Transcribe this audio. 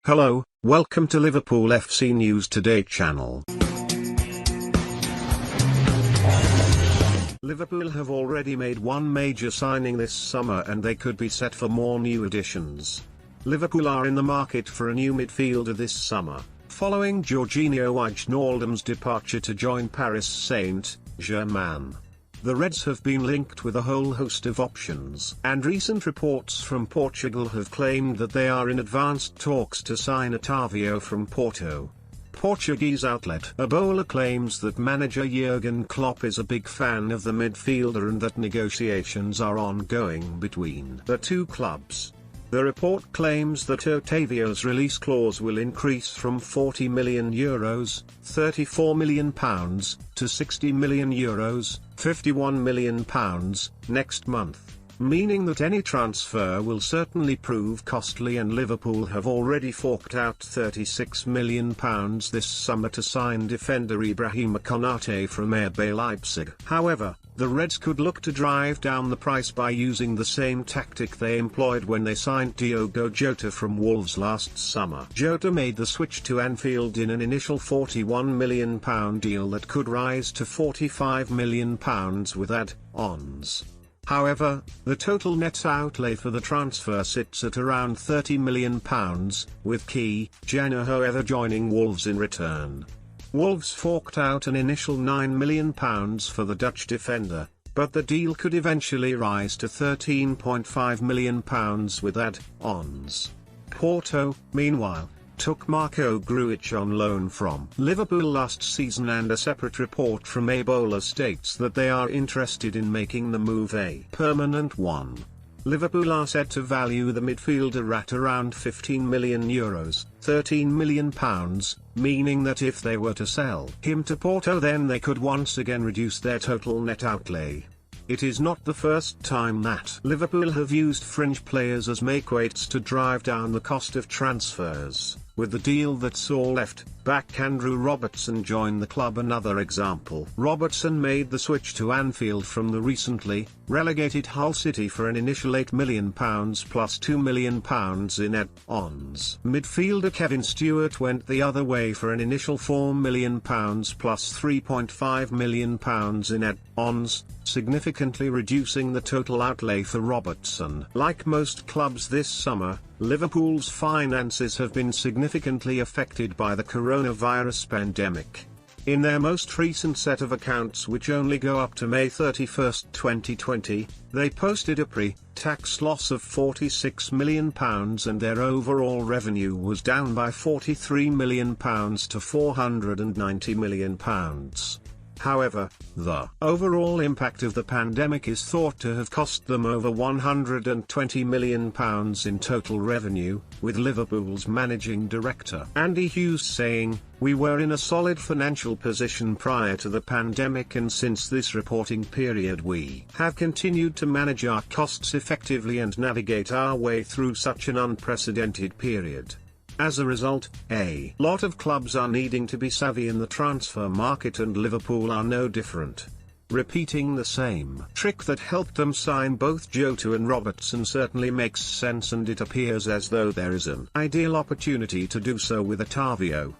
Hello, welcome to Liverpool FC News Today channel. Liverpool have already made one major signing this summer and they could be set for more new additions. Liverpool are in the market for a new midfielder this summer, following Georginio Wijnaldum's departure to join Paris Saint-Germain. The Reds have been linked with a whole host of options, and recent reports from Portugal have claimed that they are in advanced talks to sign Otavio from Porto. Portuguese outlet A Bola claims that manager Jurgen Klopp is a big fan of the midfielder and that negotiations are ongoing between the two clubs. The report claims that Otavio's release clause will increase from €40 million, £34 million, to €60 million, £51 million, next month, meaning that any transfer will certainly prove costly, and Liverpool have already forked out £36 million this summer to sign defender Ibrahima Konate from RB Leipzig. However, the Reds could look to drive down the price by using the same tactic they employed when they signed Diogo Jota from Wolves last summer. Jota made the switch to Anfield in an initial £41 million deal that could rise to £45 million with add-ons. However, the total net outlay for the transfer sits at around £30 million, with Georginio Wijnaldum joining Wolves in return. Wolves forked out an initial £9 million for the Dutch defender, but the deal could eventually rise to £13.5 million with add-ons. Porto, meanwhile, took Marco Grujic on loan from Liverpool last season, and a separate report from A Bola states that they are interested in making the move a permanent one. Liverpool are said to value the midfielder at around €15 million, £13 million, meaning that if they were to sell him to Porto, then they could once again reduce their total net outlay. It is not the first time that Liverpool have used fringe players as makeweights to drive down the cost of transfers, with the deal that saw left-back Andrew Robertson join the club another example. Robertson made the switch to Anfield from the recently relegated Hull City for an initial £8 million plus £2 million in add-ons. Midfielder Kevin Stewart went the other way for an initial £4 million plus £3.5 million in add-ons, significantly reducing the total outlay for Robertson. Like most clubs this summer, Liverpool's finances have been significantly affected by the coronavirus pandemic. In their most recent set of accounts, which only go up to May 31, 2020, they posted a pre-tax loss of £46 million and their overall revenue was down by £43 million to £490 million. However, the overall impact of the pandemic is thought to have cost them over £120 million in total revenue, with Liverpool's managing director Andy Hughes saying, "We were in a solid financial position prior to the pandemic, and since this reporting period we have continued to manage our costs effectively and navigate our way through such an unprecedented period." As a result, a lot of clubs are needing to be savvy in the transfer market, and Liverpool are no different. Repeating the same trick that helped them sign both Jota and Robertson certainly makes sense, and it appears as though there is an ideal opportunity to do so with Otavio.